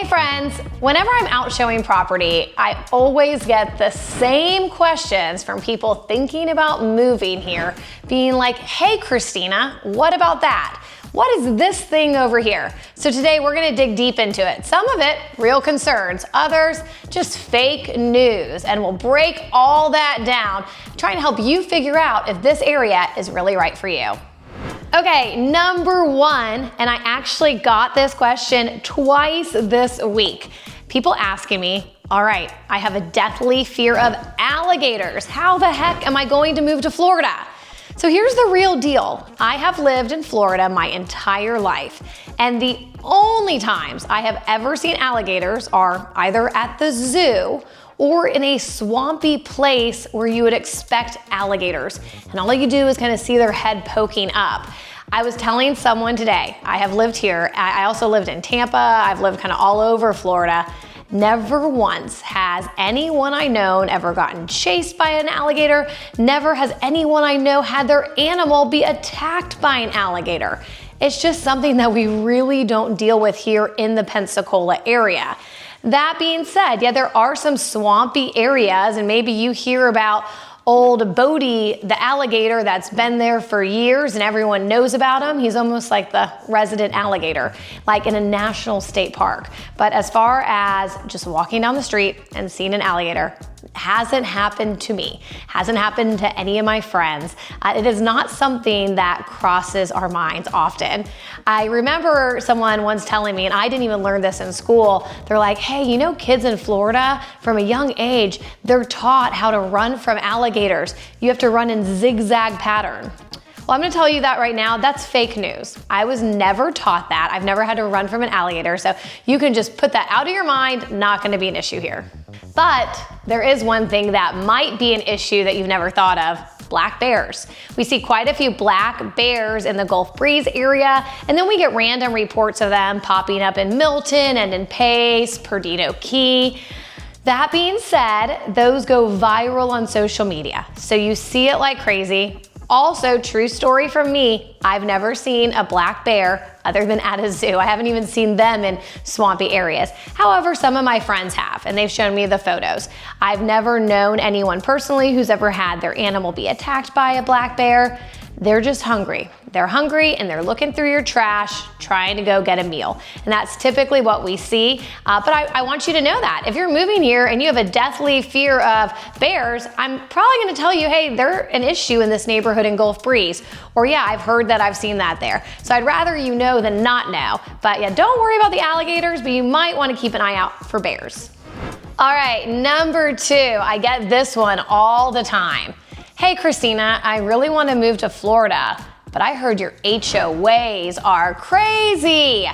friends, whenever I'm out showing property, I always get the same questions from people thinking about moving here, being like, hey Christina, what about that? What is this thing over here? So today we're gonna dig deep into it. Some of it, real concerns, others, just fake news, and we'll break all that down, trying to help you figure out if this area is really right for you. Okay, number one, and I actually got this question twice this week. People asking me, all right, I have a deathly fear of alligators. How the heck am I going to move to Florida? So here's the real deal. I have lived in Florida my entire life, and the only times I have ever seen alligators are either at the zoo or in a swampy place where you would expect alligators. And all you do is kind of see their head poking up. I was telling someone today, I have lived here. I also lived in Tampa. I've lived kind of all over Florida. Never once has anyone I know ever gotten chased by an alligator. Never has anyone I know had their animal be attacked by an alligator. It's just something that we really don't deal with here in the Pensacola area. That being said, yeah, there are some swampy areas, and maybe you hear about old Bodie, the alligator that's been there for years and everyone knows about him. He's almost like the resident alligator, like in a national state park. But as far as just walking down the street and seeing an alligator, hasn't happened to me, hasn't happened to any of my friends. It is not something that crosses our minds often. I remember someone once telling me, and I didn't even learn this in school, they're like, hey, you know, kids in Florida from a young age, they're taught how to run from alligators. You have to run in zigzag pattern. Well, I'm gonna tell you that right now, that's fake news. I was never taught that. I've never had to run from an alligator, so you can just put that out of your mind, not gonna be an issue here. But there is one thing that might be an issue that you've never thought of: black bears. We see quite a few black bears in the Gulf Breeze area, and then we get random reports of them popping up in Milton and in Pace, Perdido Key. That being said, those go viral on social media, so you see it like crazy. Also, true story from me, I've never seen a black bear other than at a zoo. I haven't even seen them in swampy areas. However, some of my friends have, and they've shown me the photos. I've never known anyone personally who's ever had their animal be attacked by a black bear. They're just hungry. They're hungry and they're looking through your trash, trying to go get a meal. And that's typically what we see. But I want you to know that if you're moving here and you have a deathly fear of bears, I'm probably gonna tell you, hey, they're an issue in this neighborhood in Gulf Breeze. Or yeah, I've heard that, I've seen that there. So I'd rather you know than not know. But yeah, don't worry about the alligators, but you might wanna keep an eye out for bears. All right, number two, I get this one all the time. Hey Christina, I really want to move to Florida, but I heard your HOAs are crazy.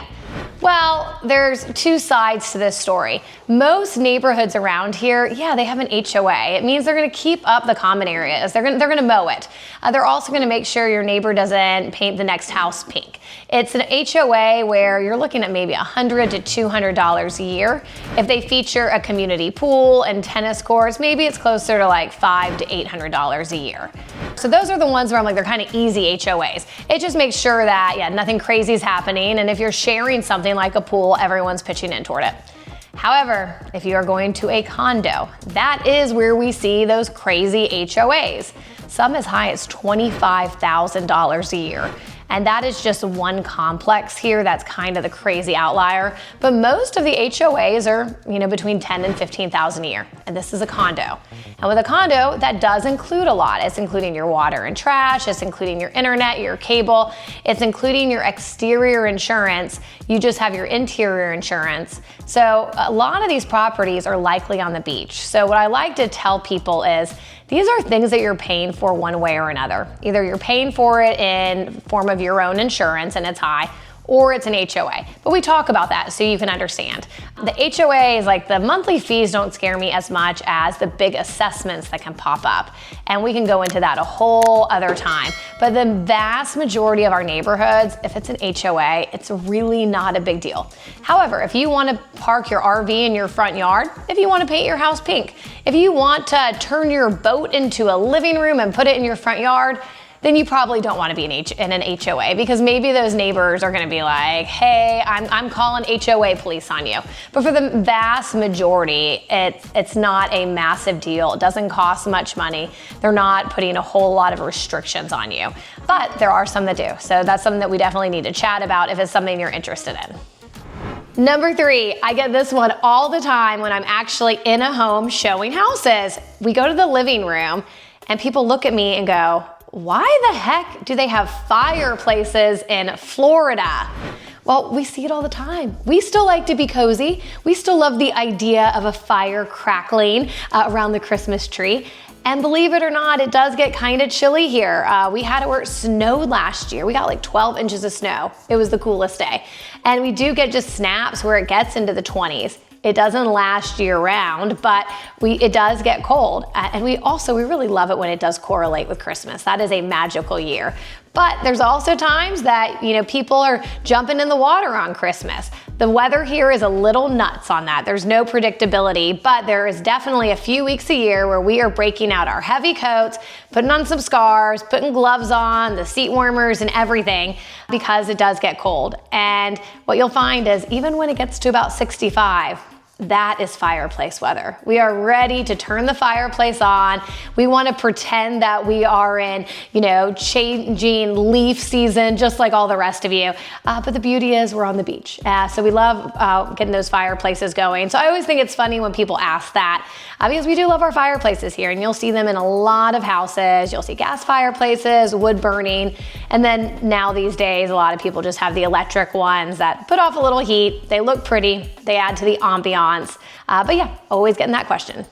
Well, there's two sides to this story. Most neighborhoods around here, yeah, they have an HOA. It means they're gonna keep up the common areas. They're gonna mow it. They're also gonna make sure your neighbor doesn't paint the next house pink. It's an HOA where you're looking at maybe $100 to $200 a year. If they feature a community pool and tennis courts, maybe it's closer to like $500 to $800 a year. So those are the ones where I'm like, they're kind of easy HOAs. It just makes sure that, yeah, nothing crazy is happening. And if you're sharing something like a pool, everyone's pitching in toward it. However, if you are going to a condo, that is where we see those crazy HOAs. Some as high as $25,000 a year. And that is just one complex here that's kind of the crazy outlier. But most of the HOAs are, you know, between $10,000 and $15,000 a year. And this is a condo. And with a condo, that does include a lot. It's including your water and trash. It's including your internet, your cable. It's including your exterior insurance. You just have your interior insurance. So a lot of these properties are likely on the beach. So what I like to tell people is, these are things that you're paying for one way or another. Either you're paying for it in form of your own insurance and it's high, or it's an HOA. But we talk about that so you can understand. The HOA is like, the monthly fees don't scare me as much as the big assessments that can pop up. And we can go into that a whole other time. But the vast majority of our neighborhoods, if it's an HOA, it's really not a big deal. However, if you want to park your RV in your front yard, if you want to paint your house pink, if you want to turn your boat into a living room and put it in your front yard, then you probably don't want to be in an HOA, because maybe those neighbors are going to be like, hey, I'm calling HOA police on you. But for the vast majority, it's not a massive deal. It doesn't cost much money. They're not putting a whole lot of restrictions on you, but there are some that do. So that's something that we definitely need to chat about if it's something you're interested in. Number 3, I get this one all the time when I'm actually in a home showing houses. We go to the living room and people look at me and go, why the heck do they have fireplaces in Florida? Well, we see it all the time. We still like to be cozy. We still love the idea of a fire crackling around the Christmas tree. And believe it or not, it does get kind of chilly here. We had it where it snowed last year. We got like 12 inches of snow. It was the coolest day. And we do get just snaps where it gets into the 20s. It doesn't last year round, but it does get cold. And we really love it when it does correlate with Christmas. That is a magical year. But there's also times that, people are jumping in the water on Christmas. The weather here is a little nuts on that. There's no predictability, but there is definitely a few weeks a year where we are breaking out our heavy coats, putting on some scarves, putting gloves on, the seat warmers and everything, because it does get cold. And what you'll find is even when it gets to about 65, that is fireplace weather. We are ready to turn the fireplace on. We want to pretend that we are in, changing leaf season, just like all the rest of you. But the beauty is we're on the beach. So we love getting those fireplaces going. So I always think it's funny when people ask that, because we do love our fireplaces here, and you'll see them in a lot of houses. You'll see gas fireplaces, wood burning, and then now these days, a lot of people just have the electric ones that put off a little heat. They look pretty. They add to the ambiance. But yeah, always getting that question.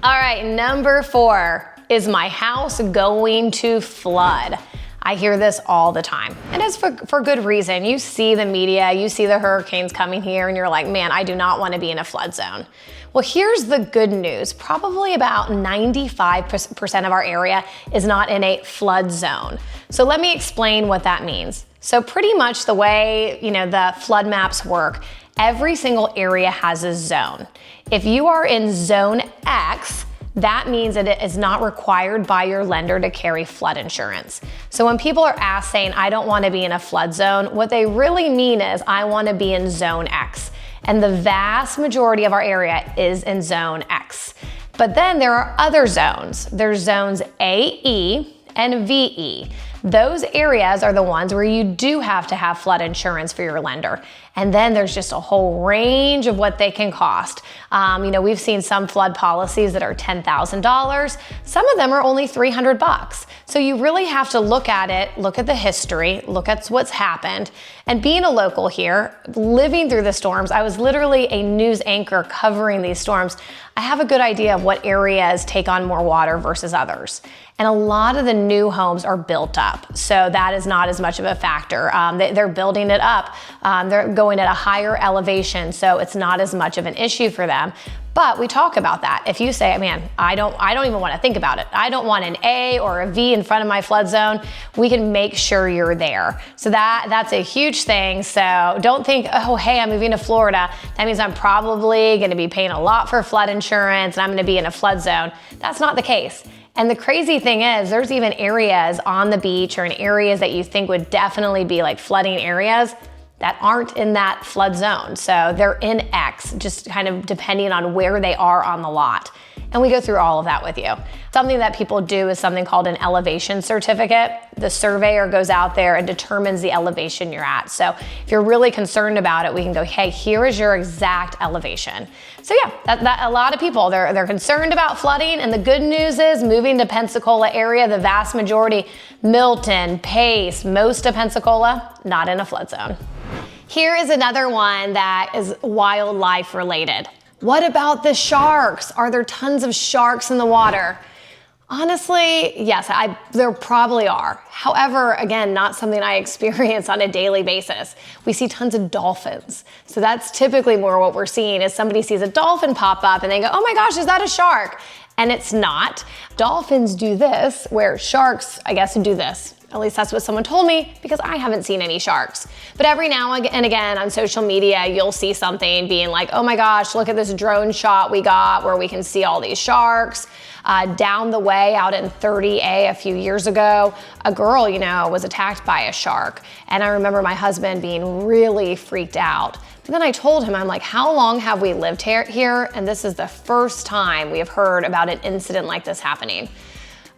All right, number 4, is my house going to flood? I hear this all the time, and it's for good reason. You see the media, you see the hurricanes coming here, and you're like, man, I do not want to be in a flood zone. Well, here's the good news. Probably about 95% of our area is not in a flood zone. So let me explain what that means. So pretty much the way, the flood maps work, every single area has a zone. If you are in zone X, that means that it is not required by your lender to carry flood insurance. So when people are asked saying, I don't want to be in a flood zone, what they really mean is, I want to be in zone X. And the vast majority of our area is in zone X. But then there are other zones. There's zones AE and VE. Those areas are the ones where you do have to have flood insurance for your lender. And then there's just a whole range of what they can cost. We've seen some flood policies that are $10,000. Some of them are only $300. So you really have to look at it, look at the history, look at what's happened. And being a local here, living through the storms, I was literally a news anchor covering these storms. I have a good idea of what areas take on more water versus others. And a lot of the new homes are built up. So that is not as much of a factor. They're building it up. They're going at a higher elevation. So it's not as much of an issue for them. But we talk about that. If you say, man, I don't even want to think about it. I don't want an A or a V in front of my flood zone. We can make sure you're there. So that's a huge thing. So don't think, oh, hey, I'm moving to Florida. That means I'm probably going to be paying a lot for flood insurance and I'm going to be in a flood zone. That's not the case. And the crazy thing is, there's even areas on the beach or in areas that you think would definitely be like flooding areas that aren't in that flood zone. So they're in X, just kind of depending on where they are on the lot. And we go through all of that with you. Something that people do is something called an elevation certificate. The surveyor goes out there and determines the elevation you're at. So if you're really concerned about it, we can go, hey, here is your exact elevation. So yeah, a lot of people, they're concerned about flooding, and the good news is moving to Pensacola area, the vast majority, Milton, Pace, most of Pensacola, not in a flood zone. Here is another one that is wildlife related. What about the sharks? Are there tons of sharks in the water? Honestly, yes, there probably are. However, again, not something I experience on a daily basis. We see tons of dolphins. So that's typically more what we're seeing is somebody sees a dolphin pop up and they go, oh my gosh, is that a shark? And it's not. Dolphins do this, where sharks, I guess, do this. At least that's what someone told me, because I haven't seen any sharks. But every now and again on social media, you'll see something being like, oh my gosh, look at this drone shot we got where we can see all these sharks. Down the way out in 30A a few years ago, a girl, was attacked by a shark. And I remember my husband being really freaked out. But then I told him, I'm like, how long have we lived here? And this is the first time we have heard about an incident like this happening.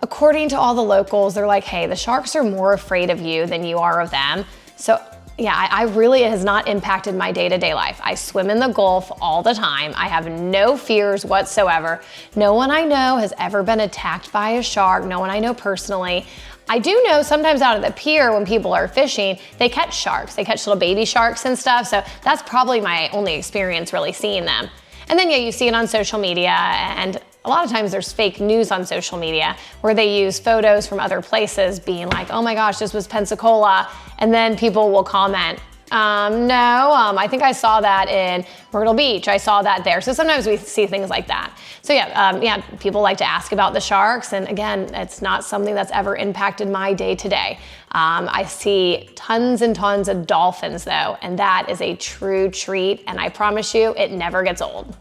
According to all the locals, they're like, hey, the sharks are more afraid of you than you are of them. So yeah, it has not impacted my day-to-day life. I swim in the Gulf all the time. I have no fears whatsoever. No one I know has ever been attacked by a shark. No one I know personally. I do know sometimes out at the pier when people are fishing, they catch sharks. They catch little baby sharks and stuff. So that's probably my only experience really seeing them. And then you see it on social media, and a lot of times there's fake news on social media where they use photos from other places being like, oh my gosh, this was Pensacola. And then people will comment, I think I saw that in Myrtle Beach. I saw that there. So sometimes we see things like that. So people like to ask about the sharks. And again, it's not something that's ever impacted my day to day. I see tons and tons of dolphins though, and that is a true treat. And I promise you, it never gets old.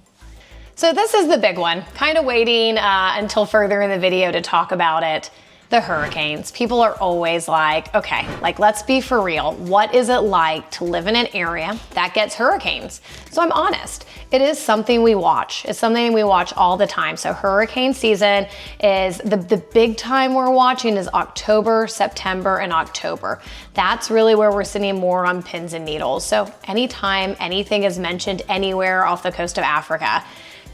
So this is the big one, kind of waiting until further in the video to talk about it. The hurricanes. People are always like, okay, let's be for real. What is it like to live in an area that gets hurricanes? So I'm honest, it is something we watch. It's something we watch all the time. So hurricane season is the big time we're watching is October, September, and October. That's really where we're sitting more on pins and needles. So anytime anything is mentioned anywhere off the coast of Africa,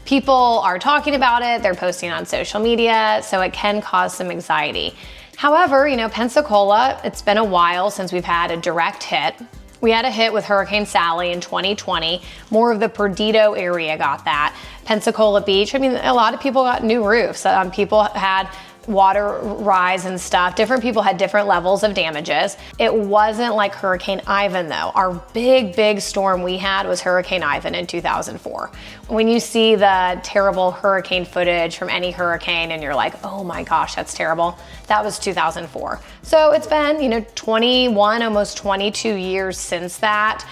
people are talking about it, they're posting on social media, so it can cause some anxiety. However, Pensacola, it's been a while since we've had a direct hit. We had a hit with Hurricane Sally in 2020. More of the Perdido area got that. Pensacola Beach, a lot of people got new roofs. People had water rise and stuff. Different people had different levels of damages. It wasn't like Hurricane Ivan though. Our big storm we had was Hurricane Ivan in 2004. When you see the terrible hurricane footage from any hurricane and you're like, oh my gosh, that's terrible. That was 2004. So it's been, 21, almost 22 years since that.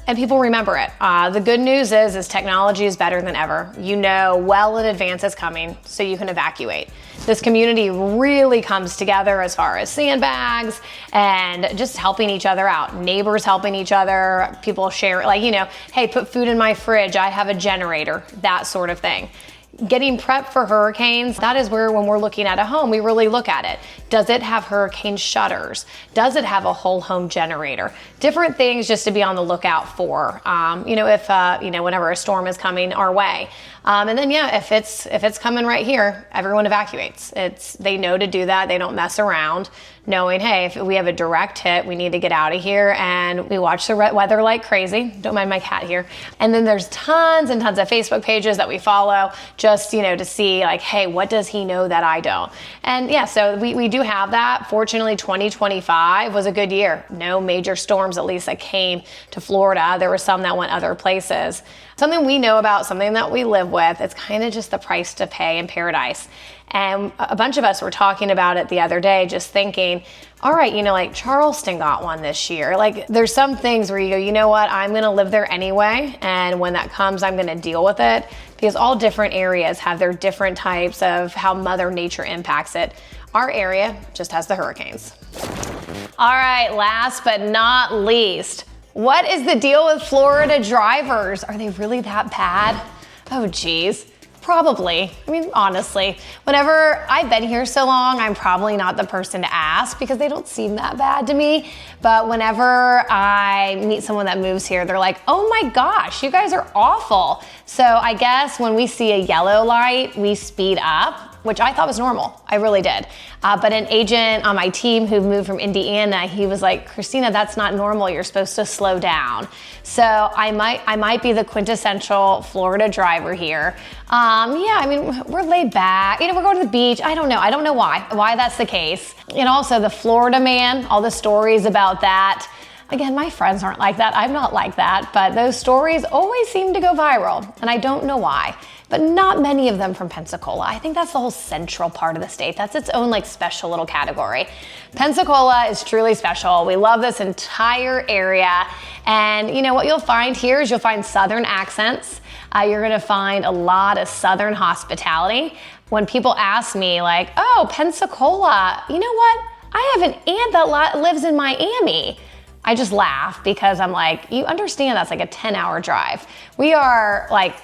And people remember it. The good news is technology is better than ever. You know well in advance it's coming, so you can evacuate. This community really comes together as far as sandbags and just helping each other out. Neighbors helping each other, people share, hey, put food in my fridge, I have a generator, that sort of thing. Getting prepped for hurricanes, that is where when we're looking at a home, we really look at it. Does it have hurricane shutters? Does it have a whole home generator? Different things just to be on the lookout for, whenever a storm is coming our way. And then, if it's coming right here, everyone evacuates. They know to do that. They don't mess around, knowing, hey, if we have a direct hit, we need to get out of here. And we watch the weather like crazy. Don't mind my cat here. And then there's tons and tons of Facebook pages that we follow just, to see hey, what does he know that I don't? And so we do have that. Fortunately, 2025 was a good year. No major storms, at least, that came to Florida. There were some that went other places. Something we know about, something that we live with, it's kind of just the price to pay in paradise. And a bunch of us were talking about it the other day, just thinking, all right, Charleston got one this year. There's some things where you go, you know what, I'm gonna live there anyway. And when that comes, I'm gonna deal with it, because all different areas have their different types of how Mother Nature impacts it. Our area just has the hurricanes. All right, last but not least, what is the deal with Florida drivers? Are they really that bad? Oh geez, probably. Honestly, whenever I've been here so long, I'm probably not the person to ask because they don't seem that bad to me. But whenever I meet someone that moves here, they're like, oh my gosh, you guys are awful. So I guess when we see a yellow light, we speed up, which I thought was normal. I really did. But an agent on my team who moved from Indiana, he was like, Christina, that's not normal. You're supposed to slow down. So I might be the quintessential Florida driver here. We're laid back. We're going to the beach. I don't know why that's the case. And also the Florida man, all the stories about that. Again, my friends aren't like that. I'm not like that, but those stories always seem to go viral, and I don't know why. But not many of them from Pensacola. I think that's the whole central part of the state. That's its own like special little category. Pensacola is truly special. We love this entire area. And you know what you'll find here is you'll find Southern accents. You're gonna find a lot of Southern hospitality. When people ask me like, oh, Pensacola, you know what? I have an aunt that lives in Miami. I just laugh because I'm like, you understand that's like a 10-hour drive. We are like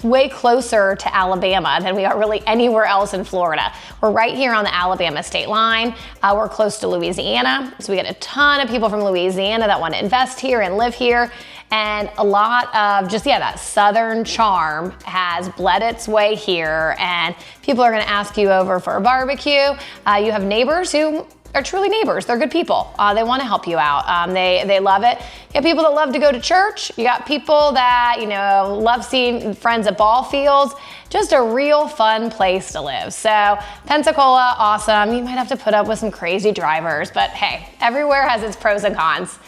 way closer to Alabama than we are really anywhere else in Florida. We're right here on the Alabama state line. We're close to Louisiana, so we get a ton of people from Louisiana that want to invest here and live here. And a lot of just, that Southern charm has bled its way here, and people are gonna ask you over for a barbecue. You have neighbors who are truly neighbors. They're good people. They want to help you out. They love it. You got people that love to go to church. You got people that, love seeing friends at ball fields. Just a real fun place to live. So Pensacola, awesome. You might have to put up with some crazy drivers, but hey, everywhere has its pros and cons.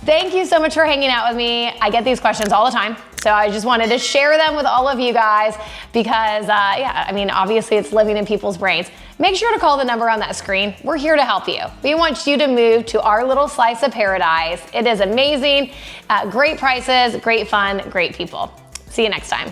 Thank you so much for hanging out with me. I get these questions all the time, so I just wanted to share them with all of you guys because, obviously it's living in people's brains. Make sure to call the number on that screen. We're here to help you. We want you to move to our little slice of paradise. It is amazing, great prices, great fun, great people. See you next time.